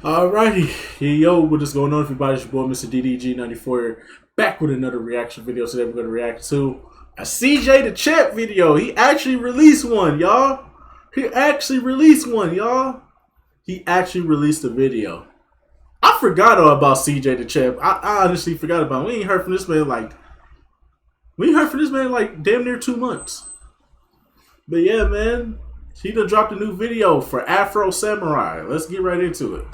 Alrighty, yo, what is going on, everybody? It's your boy, Mr. DDG94, back with another reaction video. Today we're going to react to a CJ Dachamp video. He actually released one, y'all. He actually released a video. I forgot all about CJ Dachamp. I honestly forgot about him. We ain't heard from this man like damn near 2 months. But yeah, man, he done dropped a new video for Afro Samurai. Let's get right into it.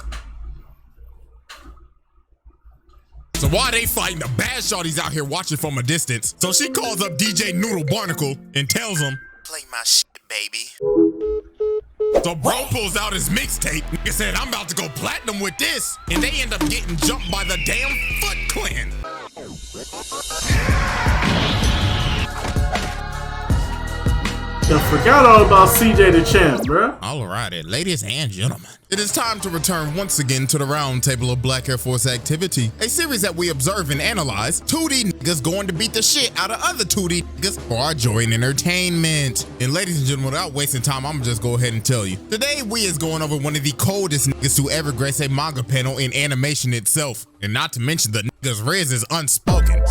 So while they fighting, the bad shorty's out here watching from a distance. So she calls up DJ Noodle Barnacle and tells him, "Play my shit, baby." So bro pulls out his mixtape. Nigga said, "I'm about to go platinum with this." And they end up getting jumped by the damn Foot Clan. I forgot all about CJ Dachamp, bruh. Alrighty, ladies and gentlemen. It is time to return once again to the round table of Black Air Force activity. A series that we observe and analyze 2D niggas going to beat the shit out of other 2D niggas for our joy and entertainment. And ladies and gentlemen, without wasting time, I'm gonna just go ahead and tell you. Today we is going over one of the coldest niggas to ever grace a manga panel in animation itself. And not to mention the nigga's riz is unspoken.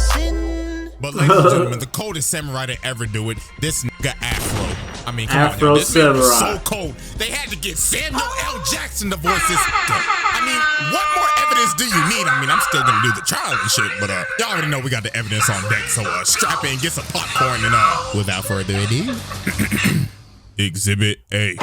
But ladies and gentlemen, the coldest samurai to ever do it, this nigga Afro. I mean, come Afro on, yo, this man was Samurai. so cold. They had to get Samuel L. Jackson to voice this nigga. I mean, what more evidence do you need? I mean, I'm still gonna do the trial and shit, but y'all already know we got the evidence on deck, so strap in, get some popcorn, and without further ado, Exhibit A.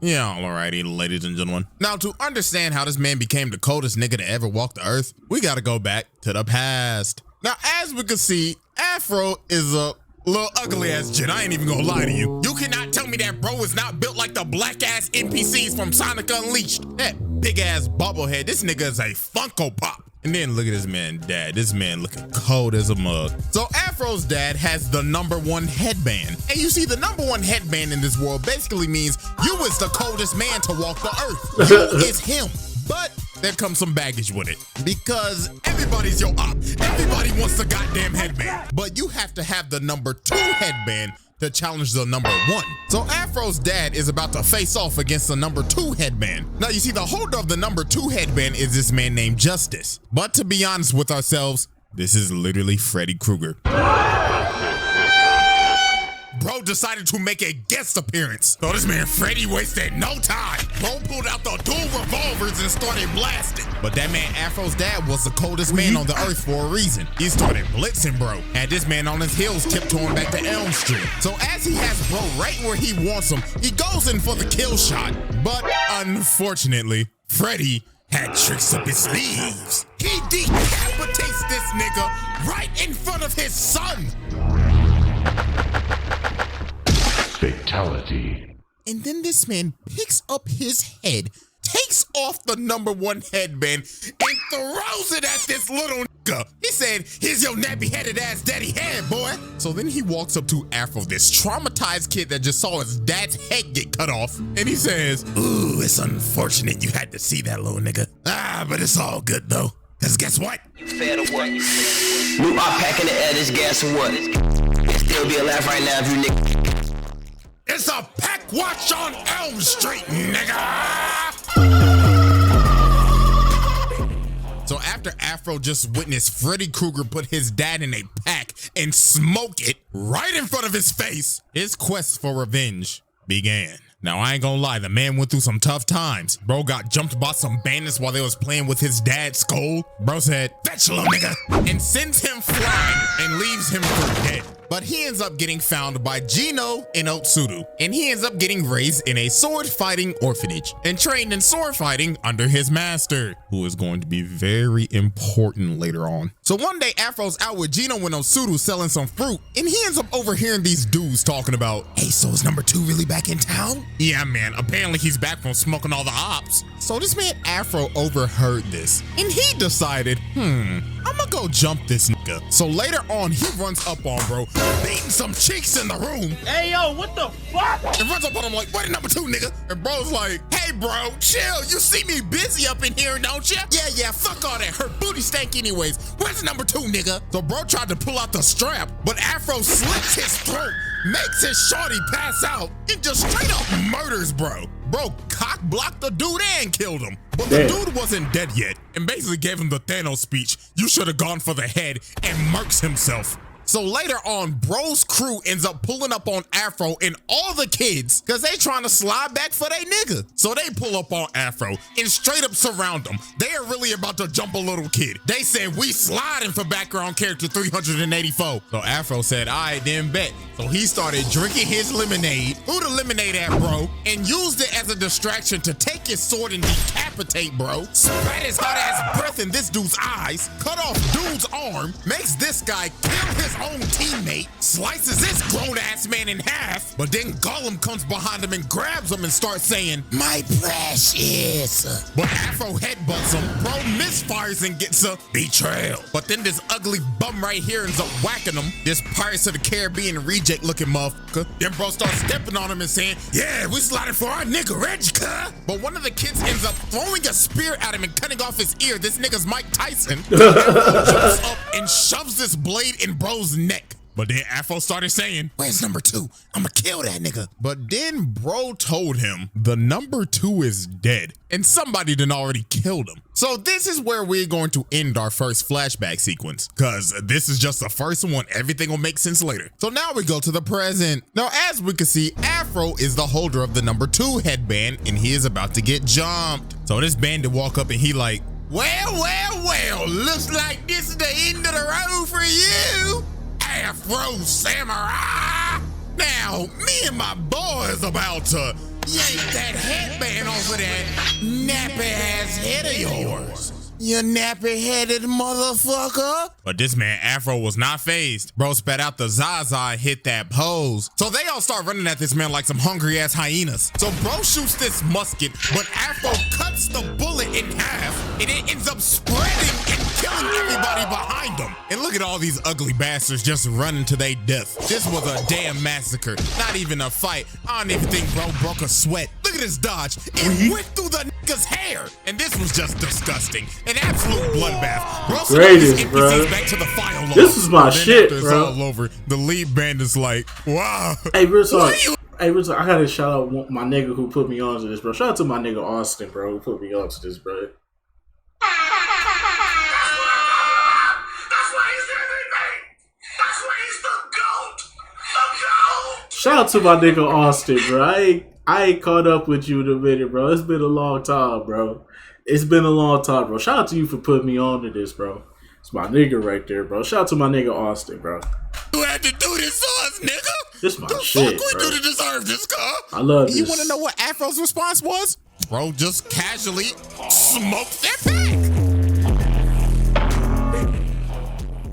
Yeah, alrighty, ladies and gentlemen. Now, to understand how this man became the coldest nigga to ever walk the earth, we gotta go back to the past. Now, as we can see, Afro is a little ugly ass jit. I ain't even gonna lie to you. You cannot tell me that bro is not built like the black ass NPCs from Sonic Unleashed. That big ass bobblehead, this nigga is a Funko Pop. And then look at this man dad. This man looking cold as a mug. So Afro's dad has the #1 headband. And you see, the #1 headband in this world basically means you is the coldest man to walk the earth. You is him. But there comes some baggage with it, because everybody's your op. Everybody wants the goddamn headband, but you have to have the #2 headband to challenge the #1. So Afro's dad is about to face off against the #2 headband. Now you see, the holder of the #2 headband is this man named Justice. But to be honest with ourselves, this is literally Freddy Krueger. Bro decided to make a guest appearance. So this man Freddy wasted no time. Bro pulled out the dual revolvers and started blasting. But that man Afro's dad was the coldest man on the earth for a reason. He started blitzing bro. Had this man on his heels tiptoeing back to Elm Street. So as he has bro right where he wants him, he goes in for the kill shot. But unfortunately, Freddy had tricks up his sleeves. He decapitates this nigga right in front of his son. Fatality. And then this man picks up his head, takes off the #1 headband, and throws it at this little nigga. He said, "Here's your nappy-headed ass daddy head, boy." So then he walks up to Afro, this traumatized kid that just saw his dad's head get cut off, and he says, "Ooh, it's unfortunate you had to see that little nigga. But it's all good though, cause guess what? You fed or what? New op pack in the air, this gas or what? Still be alive right now if you nigga. It's a pack watch on Elm Street, nigga!" So after Afro just witnessed Freddy Krueger put his dad in a pack and smoke it right in front of his face, his quest for revenge began. Now, I ain't gonna lie, the man went through some tough times. Bro got jumped by some bandits while they was playing with his dad's skull. Bro said, "Fetch, little nigga," and sends him flying and leaves him for dead. But he ends up getting found by Gino and Otsuru, and he ends up getting raised in a sword fighting orphanage and trained in sword fighting under his master, who is going to be very important later on. So one day Afro's out with Gino and Otsuru selling some fruit, and he ends up overhearing these dudes talking about, "Hey, so is #2 really back in town?" "Yeah, man, apparently he's back from smoking all the ops." So this man Afro overheard this, and he decided, I'ma go jump this nigga. So later on, he runs up on bro, beating some cheeks in the room. "Hey, yo, what the fuck?" And runs up on him like, "Where the #2, nigga?" And bro's like, "Hey, bro, chill. You see me busy up in here, don't ya?" Yeah, fuck all that. Her booty stank anyways. Where's the #2, nigga?" So bro tried to pull out the strap, but Afro slits his throat makes his shorty pass out, and just straight up murders bro. Bro cock blocked the dude and killed him. But the dude wasn't dead yet, and basically gave him the Thanos speech, "You should have gone for the head," and murks himself. So later on, bro's crew ends up pulling up on Afro and all the kids because they trying to slide back for they nigga. So they pull up on Afro and straight up surround him. They are really about to jump a little kid. They said, "We sliding for background character 384. So Afro said, "All right, then bet." So he started drinking his lemonade, threw the lemonade at bro, and used it as a distraction to take his sword and decapitate bro. Spat his hot ass breath in this dude's eyes, cut off dude's arm, makes this guy kill his own teammate, slices this grown-ass man in half, but then Gollum comes behind him and grabs him and starts saying, "My precious." But Afro headbutts him, bro misfires and gets a betrayal. But then this ugly bum right here ends up whacking him, this Pirates of the Caribbean reject looking motherfucker. Then bro starts stepping on him and saying, "Yeah, we sliding for our nigga Reg, cuh." But one of the kids ends up throwing a spear at him and cutting off his ear. This nigga's Mike Tyson. Jumps up and shoves this blade in bro's neck. But then Afro started saying, "Where's number 2? I'ma kill that nigga." But then bro told him the number 2 is dead and somebody done already killed him. So this is where we're going to end our first flashback sequence, because this is just the first one. Everything will make sense later. So now we go to the present. Now, as we can see, Afro is the holder of the number 2 headband and he is about to get jumped. So this bandit walk up and he like, well, looks like this is the end of the road for you, Afro Samurai. Now, me and my boys about to yank that headband off of that nappy-ass head of yours. You nappy-headed motherfucker. But this man Afro was not phased. Bro spat out the Zaza and hit that pose. So they all start running at this man like some hungry-ass hyenas. So bro shoots this musket, but Afro cuts the bullet in half, and it ends up spreading and killing everybody behind him. And look at all these ugly bastards just running to their death. This was a damn massacre, not even a fight. I don't even think bro broke a sweat. Look at this dodge. It went through the nigga's hair. And this was just disgusting. An absolute bloodbath. Bro, Greatest, bro. Back to the file. This is my shit, bro. All over. The lead band is like, wow. Hey, real talk. Hey, real talk. I gotta shout out my nigga who put me on to this, bro. Shout out to my nigga Austin, bro, who put me on to this, bro. Shout out to my nigga Austin, bro. I ain't caught up with you in a minute, bro. It's been a long time, bro. It's been a long time, bro. Shout out to you for putting me on to this, bro. It's my nigga right there, bro. Shout out to my nigga Austin, bro. You had to do this to us, nigga. This my the shit, fuck we bro. do to deserve this, car? I love this. You want to know what Afro's response was? Bro just casually smoked their pack.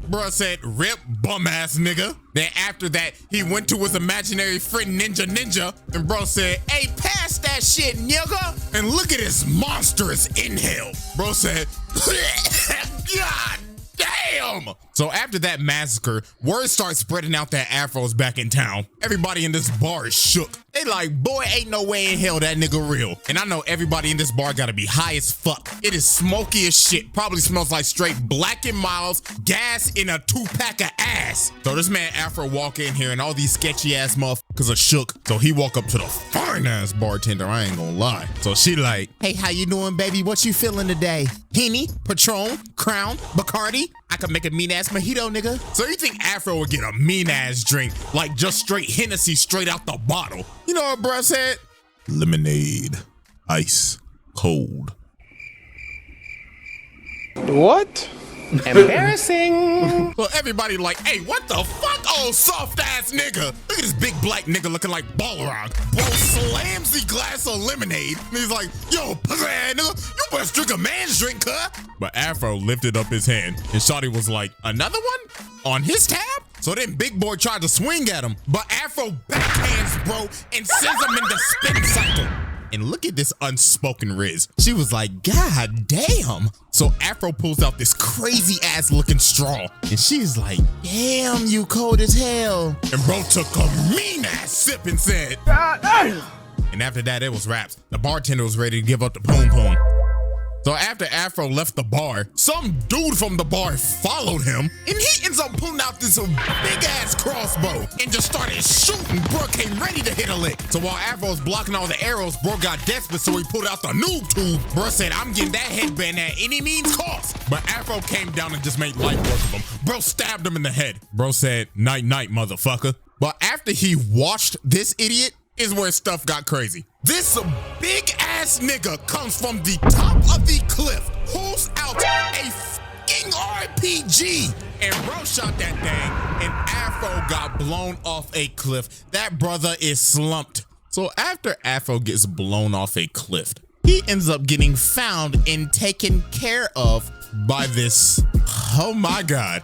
Bro said, "Rip, bum ass nigga." Then after that, he went to his imaginary friend Ninja, and bro said, "Hey, pass that shit, nigga." And look at his monstrous inhale. Bro said, "God damn." So after that massacre, word starts spreading out that Afro's back in town. Everybody in this bar is shook. They like, boy, ain't no way in hell that nigga real. And I know everybody in this bar gotta be high as fuck. It is smoky as shit. Probably smells like straight Black and Miles, gas in a 2-pack of ass. So this man Afro walk in here and all these sketchy ass motherfuckers are shook. So he walk up to the fine ass bartender, I ain't gonna lie. So she like, "Hey, how you doing, baby? What you feeling today? Henny, Patron, Crown, Bacardi? I could make a mean ass mojito, nigga." So you think Afro would get a mean ass drink, like just straight Hennessy straight out the bottle? You know what bruh said? Lemonade, ice, cold. What? Embarrassing. Well, everybody like, "Hey, what the fuck, old soft ass nigga?" Look at this big black nigga looking like Balrog. Bro slams the glass of lemonade and he's like, "Yo, pussy ass nigga, you best drink a man's drink, huh?" But Afro lifted up his hand and Shawty was like, "Another one? On his tab?" So then Big Boy tried to swing at him, but Afro backhands bro and sends him into spin cycle. And look at this unspoken Riz. She was like, "God damn." So Afro pulls out this crazy ass looking straw. And she's like, "Damn, you cold as hell." And bro took a mean ass sip and said, "God damn." And after that, it was raps. The bartender was ready to give up the poom poom. So after Afro left the bar, some dude from the bar followed him, and he ends up pulling out this big ass crossbow and just started shooting. Bro came ready to hit a lick. So while Afro's blocking all the arrows, bro got desperate, so he pulled out the noob tube. Bro said, I'm getting that headband at any means cost. But Afro came down and just made light work of him. Bro stabbed him in the head. Bro said, night night, motherfucker. But after he watched this idiot is where stuff got crazy. This big ass nigga comes from the top of the cliff, pulls out a fucking RPG, and bro shot that thing, and Afro got blown off a cliff. That brother is slumped. So after Afro gets blown off a cliff, he ends up getting found and taken care of by this, oh my God,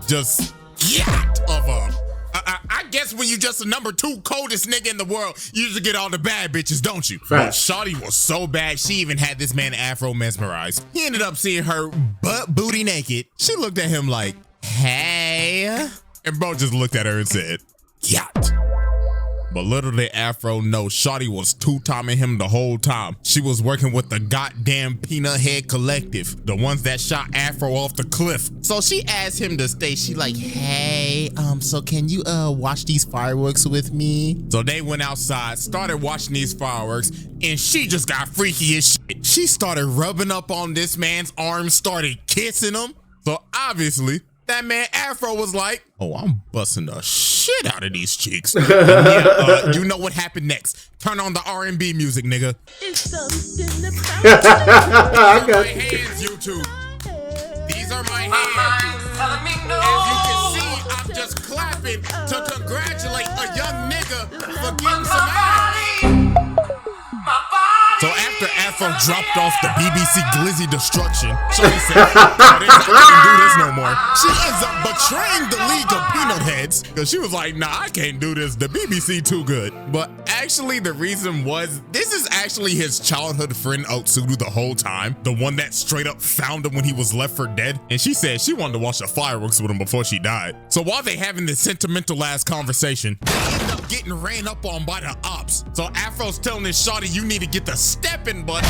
just yacht of a, I guess when you just the number 2 coldest nigga in the world, you usually get all the bad bitches, don't you? But shawty was so bad, she even had this man Afro mesmerized. He ended up seeing her butt booty naked. She looked at him like, hey. And bro just looked at her and said, yacht. But little did Afro know, shawty was two-timing him the whole time. She was working with the goddamn Peanut Head Collective, the ones that shot Afro off the cliff. So she asked him to stay. She like, hey, so can you watch these fireworks with me? So they went outside, started watching these fireworks, and she just got freaky as shit. She started rubbing up on this man's arms, started kissing him. So obviously, that man Afro was like, oh, I'm busting the shit out of these cheeks. And yeah, you know what happened next. Turn on the R&B music, nigga. It's something These are my hands, YouTube. These are my hands. As you can see, I'm just clapping to congratulate a young nigga for getting some ass. So after Afro dropped off the BBC Glizzy Destruction, Shorty said, I can't do this no more. She ends up betraying the League of Peanut Heads because she was like, nah, I can't do this. The BBC too good. But actually the reason was, this is actually his childhood friend Otsudu the whole time. The one that straight up found him when he was left for dead. And she said she wanted to watch the fireworks with him before she died. So while they having this sentimental ass conversation, they end up getting ran up on by the ops. So Afro's telling this shawty, you need to get the stepping button.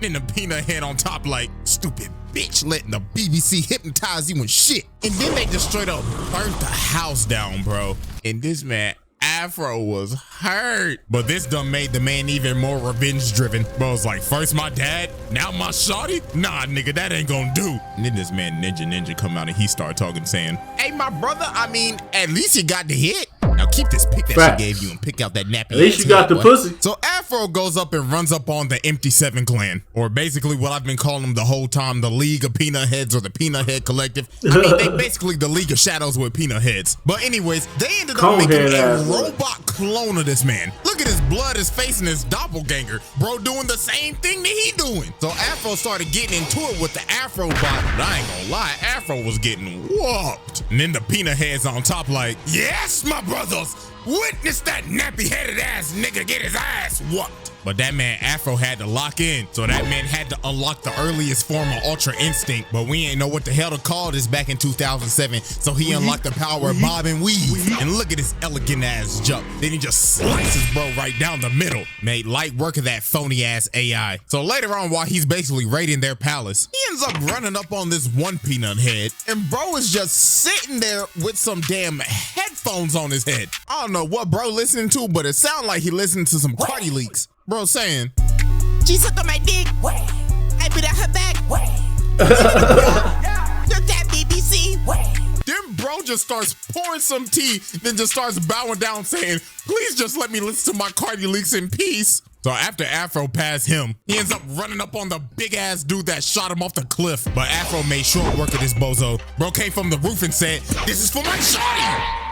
And the Peanut Head on top like, stupid bitch, letting the BBC hypnotize you and shit. And then they just straight up burnt the house down, bro. And this man Afro was hurt. But this done made the man even more revenge driven. Bro was like, first my dad, now my shawty? Nah, nigga, that ain't gonna do. And then this man Ninja come out and he started talking, saying, hey, my brother, I mean, at least you got the hit. Now keep this pick that she gave you and pick out that nappy. At least you got the pussy. So Afro goes up and runs up on the Empty Seven clan, or basically what I've been calling them the whole time, the League of Peanut Heads or the Peanut Head Collective. I mean, they basically the League of Shadows with peanut heads. But anyways, they ended up making a robot clone of this man. Look at his blood, his face, and his doppelganger. Bro doing the same thing that he doing. So Afro started getting into it with the Afro bot, but I ain't gonna lie, Afro was getting whooped. And then the Peanut Heads on top like, yes, my brothers, witness that nappy-headed ass nigga get his ass whooped. But that man Afro had to lock in, so that man had to unlock the earliest form of Ultra Instinct, but we ain't know what the hell to call this back in 2007, so he unlocked the power of Bob and Weave. And look at his elegant ass jump. Then he just slices bro right down the middle. Made light work of that phony ass AI. So later on, while he's basically raiding their palace, he ends up running up on this one Peanut Head, and bro is just sitting there with some damn headphones on his head. I don't know what bro listening to, but it sounded like he listened to some Cardi leaks. Bro saying, she sucked on my dick. I put out her back. Look that BBC. Then bro just starts pouring some tea, then just starts bowing down saying, please just let me listen to my Cardi leaks in peace. So after Afro passed him, he ends up running up on the big ass dude that shot him off the cliff. But Afro made short work of this bozo. Bro came from the roof and said, this is for my shawty.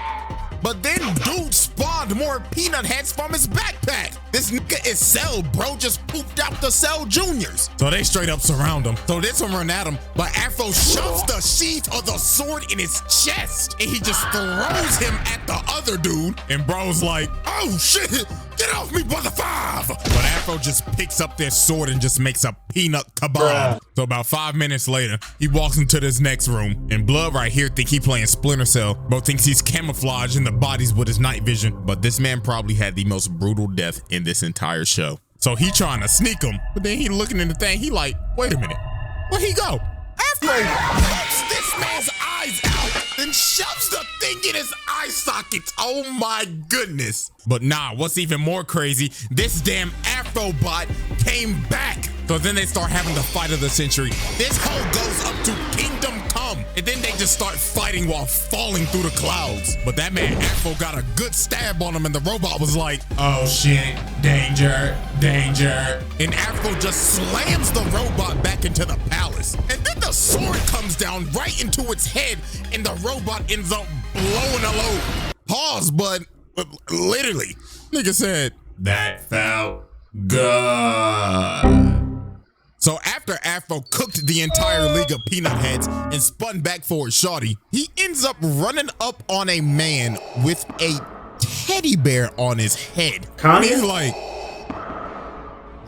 But then dude spawned more peanut heads from his backpack. This nigga is Cell, bro just pooped out the Cell Juniors. So they straight up surround him. So this one run at him, but Afro shoves the sheath of the sword in his chest. And he just throws him at the other dude. And bro's like, oh shit, get off me, brother five. But Afro just picks up their sword and just makes a peanut kebab. So about 5 minutes later, he walks into this next room. And Blood right here think he playing Splinter Cell. Bro thinks he's camouflaged in the bodies with his night vision. But this man probably had the most brutal death in this entire show. So he trying to sneak him, but then he looking in the thing. He like, wait a minute, where he go? Afro pops this man's eyes out and shoves the thing in his eye sockets. Oh my goodness. But nah, what's even more crazy, this damn Afro bot came back. So then they start having the fight of the century. This hoe goes up to Kingdom Come, and then they just start fighting while falling through the clouds. But that man Afro got a good stab on him, and the robot was like, oh shit, danger, danger. And Afro just slams the robot back into the palace. And then the sword comes down right into its head, and the robot ends up blowing a load. Pause, but literally, nigga said, that felt good. So after Afro cooked the entire league of peanut heads and spun back for his shawty, he ends up running up on a man with a teddy bear on his head. And he's like,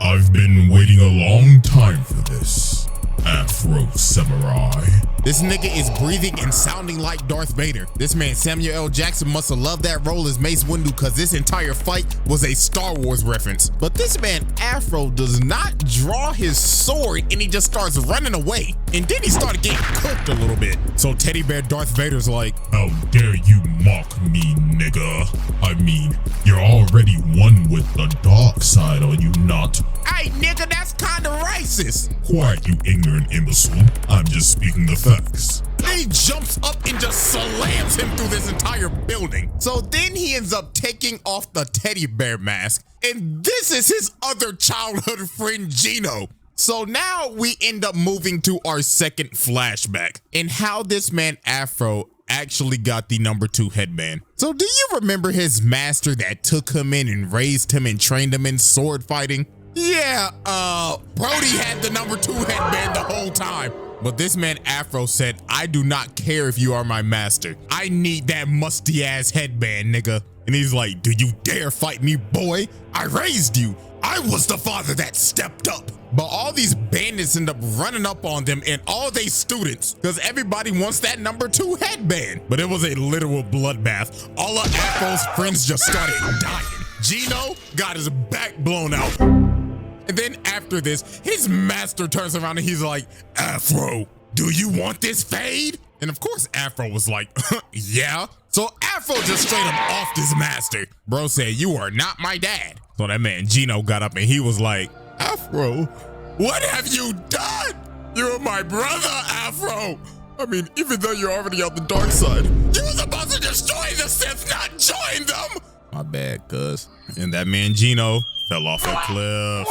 I've been waiting a long time for this, Afro Samurai. This nigga is breathing and sounding like Darth Vader. This man Samuel L. Jackson must have loved that role as Mace Windu, because this entire fight was a Star Wars reference. But this man Afro does not draw his sword, and he just starts running away. And then he started getting cooked a little bit. So Teddy Bear Darth Vader's like, how dare you mock me, nigga? I mean, you're already one with the dark side, are you not? Hey, nigga, that's kinda racist. Quiet, you ignorant imbecile. I'm just speaking the facts. He jumps up and just slams him through this entire building. So then he ends up taking off the teddy bear mask, and this is his other childhood friend, Gino. So now we end up moving to our second flashback and how this man Afro actually got the #2 headband. So do you remember his master that took him in and raised him and trained him in sword fighting? Yeah, Brody had the #2 headband the whole time. But this man Afro said, I do not care if you are my master. I need that musty ass headband, nigga. And he's like, do you dare fight me, boy? I raised you. I was the father that stepped up. But all these bandits end up running up on them and all they students, because everybody wants that #2 headband. But it was a literal bloodbath. All of Afro's friends just started dying. Gino got his back blown out. And then after this, his master turns around and he's like, Afro, do you want this fade? And of course, Afro was like, yeah. So Afro just straight up offed his master. Bro said, you are not my dad. So that man Gino got up and he was like, Afro, what have you done? You're my brother, Afro. I mean, even though you're already on the dark side, you were supposed to destroy the Sith, not join them. My bad, cuz. And that man Gino fell off a cliff.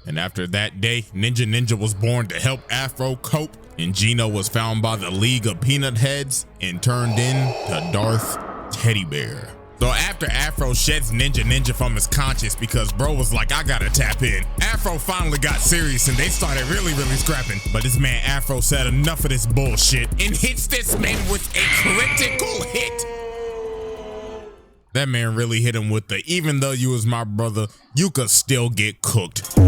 And after that day, Ninja was born to help Afro cope, and Gino was found by the League of Peanut Heads and turned into Darth Teddy Bear. So after Afro sheds Ninja from his conscience because bro was like, I gotta tap in, Afro finally got serious and they started really scrapping. But this man Afro said enough of this bullshit and hits this man with a critical hit. That man really hit him with the, even though you was my brother, you could still get cooked.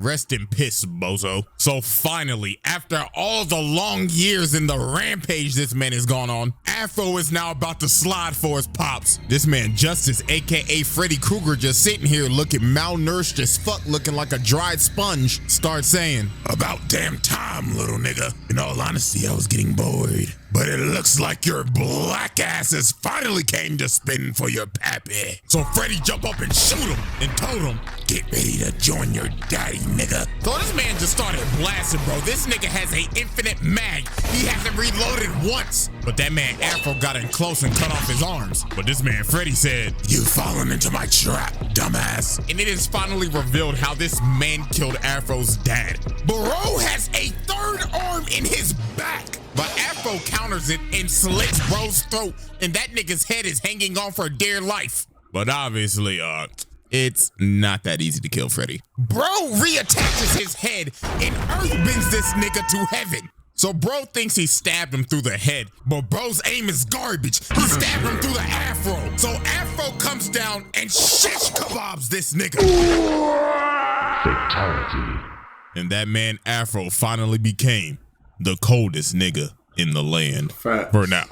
Rest in piss, bozo. So finally, after all the long years in the rampage this man has gone on, Afro is now about to slide for his pops. This man Justice, aka Freddy Krueger, just sitting here looking malnourished as fuck, looking like a dried sponge, starts saying, about damn time, little nigga. In all honesty, I was getting bored. But it looks like your black asses finally came to spin for your pappy. So Freddy jumped up and shoot him and told him, get ready to join your daddy, nigga. So this man just started blasting, bro. This nigga has an infinite mag. He hasn't reloaded once. But that man Afro got in close and cut off his arms. But this man Freddy said, you've fallen into my trap, dumbass. And it is finally revealed how this man killed Afro's dad. Bro has a third arm in his back. But Afro counters it and slits bro's throat, and that nigga's head is hanging on for dear life. But obviously, it's not that easy to kill Freddy. Bro reattaches his head and earth bends this nigga to heaven. So bro thinks he stabbed him through the head, but bro's aim is garbage. He stabbed him through the afro. So Afro comes down and shish kebabs this nigga. Fatality. And that man Afro finally became the coldest nigga in the land. For now.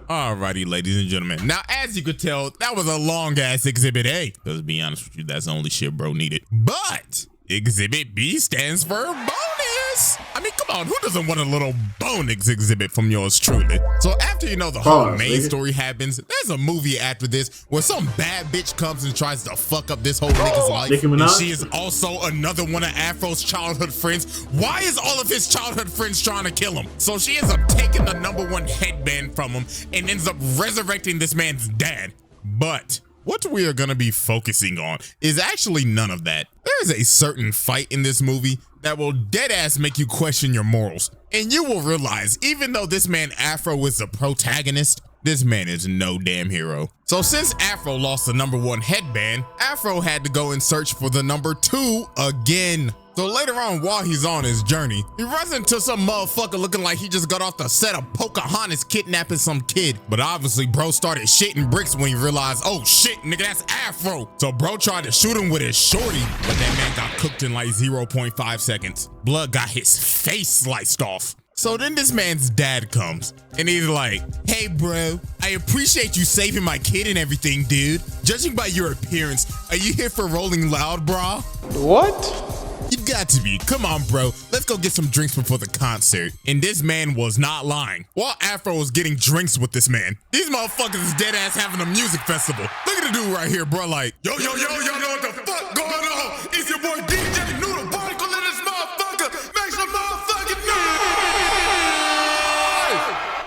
Alrighty, ladies and gentlemen. Now, as you could tell, that was a long ass Exhibit A. Because to be honest with you, that's the only shit bro needed. But Exhibit B stands for bonus. I mean, come on, who doesn't want a little bonus exhibit from yours truly? So after you know the whole main story happens, there's a movie after this where some bad bitch comes and tries to fuck up this whole nigga's life. And she is also another one of Afro's childhood friends. Why is all of his childhood friends trying to kill him? So she ends up taking the #1 headband from him and ends up resurrecting this man's dad. But what we are gonna be focusing on is actually none of that. There is a certain fight in this movie that will deadass make you question your morals. And you will realize, even though this man Afro is the protagonist, this man is no damn hero. So since Afro lost the #1 headband, Afro had to go and search for the #2 again. So later on, while he's on his journey, he runs into some motherfucker looking like he just got off the set of Pocahontas kidnapping some kid. But obviously, bro started shitting bricks when he realized, oh shit, nigga, that's Afro. So bro tried to shoot him with his shorty, but that man got cooked in like 0.5 seconds. Blood got his face sliced off. So then this man's dad comes, and he's like, hey bro, I appreciate you saving my kid and everything, dude. Judging by your appearance, are you here for Rolling Loud, brah? What? You got to be. Come on, bro. Let's go get some drinks before the concert. And this man was not lying. While Afro was getting drinks with this man, these motherfuckers is dead ass having a music festival. Look at the dude right here, bro. Like, yo, y'all know what the fuck going on? It's your boy DJ Noodle Barnacle in this motherfucker. Make some motherfucking noise.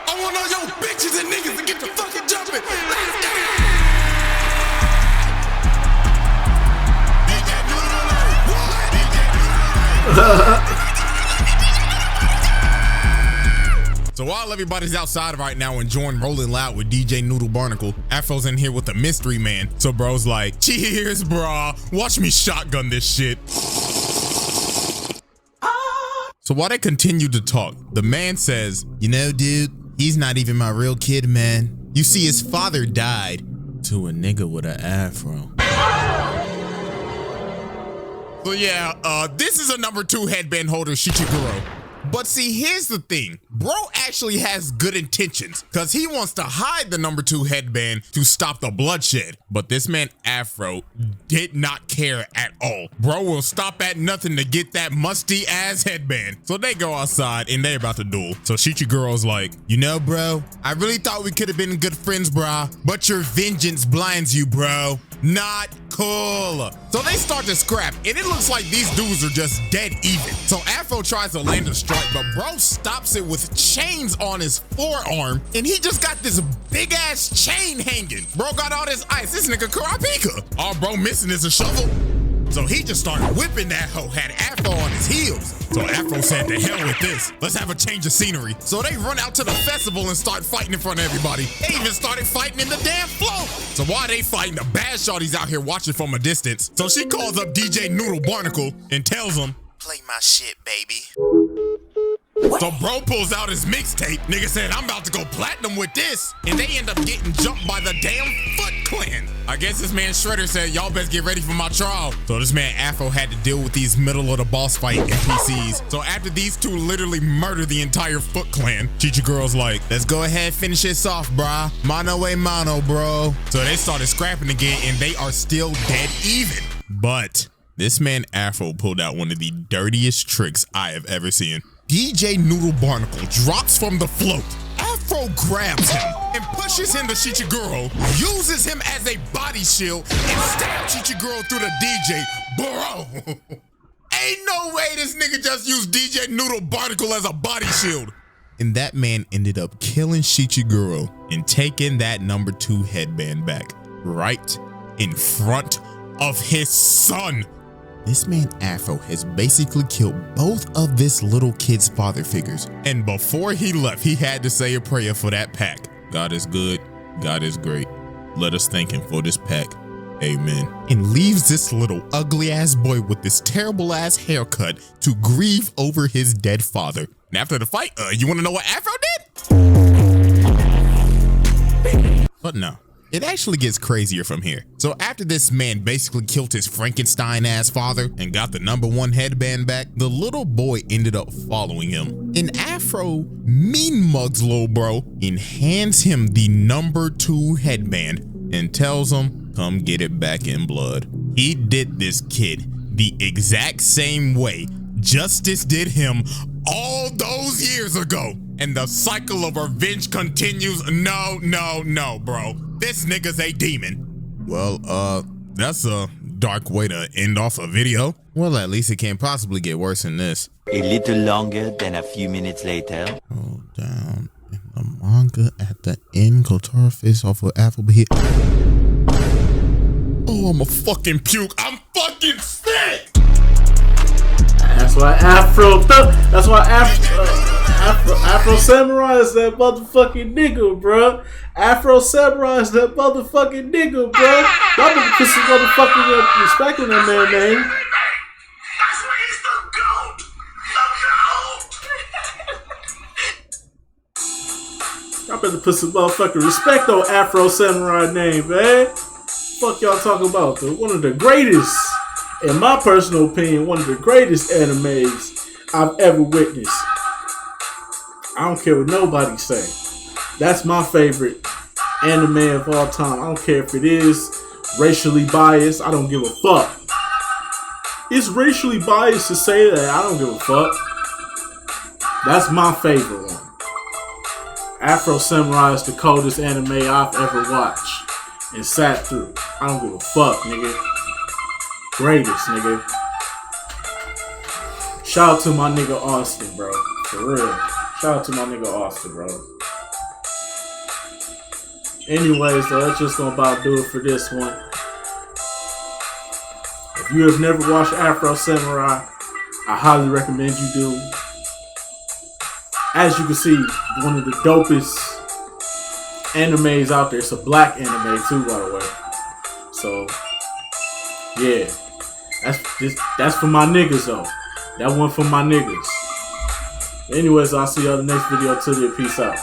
I want all your bitches and niggas to get the fucking jumping. Let's get it. So while everybody's outside right now enjoying Rolling Loud with DJ Noodle Barnacle, Afro's in here with the mystery man. So bro's like, cheers, brah. Watch me shotgun this shit. So while they continue to talk, the man says, you know, dude, he's not even my real kid, man. You see, his father died to a nigga with an afro. So yeah, this is a #2 headband holder, Shichiguro. But see, here's the thing. Bro actually has good intentions because he wants to hide the #2 headband to stop the bloodshed. But this man Afro did not care at all. Bro will stop at nothing to get that musty ass headband. So they go outside and they're about to duel. So Shichiguro's like, you know, bro, I really thought we could have been good friends, brah. But your vengeance blinds you, bro. Not cool. So they start to scrap, and it looks like these dudes are just dead even. So Afro tries to land a strike, but bro stops it with chains on his forearm, and he just got this big ass chain hanging. Bro got all this ice. This nigga Karapika. All bro missing is a shovel. So he just started whipping that hoe, had Afro on his heels. So Afro said, to hell with this. Let's have a change of scenery. So they run out to the festival and start fighting in front of everybody. They even started fighting in the damn float. So while they fighting, the bad shorty's out here watching from a distance. So she calls up DJ Noodle Barnacle and tells him, Play my shit, baby. So bro pulls out his mixtape. Nigga said, I'm about to go platinum with this. And they end up getting jumped by the damn Foot Clan. I guess this man Shredder said, y'all best get ready for my trial. So this man Afro had to deal with these middle of the boss fight NPCs. So after these two literally murder the entire Foot Clan, Chichiguro's like, let's go ahead, finish this off, brah. Mano a mano, bro. So they started scrapping again and they are still dead even. But this man Afro pulled out one of the dirtiest tricks I have ever seen. DJ Noodle Barnacle drops from the float. Afro grabs him and pushes him to Shichiguro, uses him as a body shield, and stabs Shichiguro through the DJ. Bro, ain't no way this nigga just used DJ Noodle Barnacle as a body shield. And that man ended up killing Shichiguro and taking that #2 headband back right in front of his son. This man Afro has basically killed both of this little kid's father figures. And before he left, he had to say a prayer for that pack. God is good, God is great. Let us thank him for this pack. Amen. And leaves this little ugly ass boy with this terrible ass haircut to grieve over his dead father. And after the fight, you wanna know what Afro did? But no. It actually gets crazier from here. So after this man basically killed his Frankenstein-ass father and got the #1 headband back, the little boy ended up following him. And Afro mean mugs little bro and hands him the #2 headband and tells him, come get it back in blood. He did this kid the exact same way Justice did him all those years ago. And the cycle of revenge continues. No, bro. This nigga's a demon. Well, that's a dark way to end off a video. Well, at least it can't possibly get worse than this. A little longer than a few minutes later. Hold down in the manga at the end, Kotaro face off with Afro, but oh, I'm a fucking puke. I'm fucking sick. That's why Afro Samurai is that motherfucking nigga, bro. Afro Samurai is that motherfucking nigga, bro. Y'all nigga put some motherfucking respect on that man's name. That's why he's the GOAT. Y'all better put some motherfucking respect on Afro Samurai name, man. Fuck y'all talking about, though? One of the greatest, in my personal opinion, one of the greatest animes I've ever witnessed. I don't care what nobody say. That's my favorite anime of all time. I don't care if it is racially biased. I don't give a fuck. It's racially biased to say that. I don't give a fuck. That's my favorite one. Afro Samurai is the coldest anime I've ever watched and sat through. I don't give a fuck, nigga. Greatest, nigga. Shout out to my nigga Austin, bro. For real. Shout out to my nigga Austin, bro. Anyways, though, that's just gonna about do it for this one. If you have never watched Afro Samurai, I highly recommend you do. As you can see, one of the dopest animes out there. It's a black anime too, by the way. So, yeah. That's for my niggas, though. That one for my niggas. Anyways, I'll see y'all in the next video. Till then, peace out.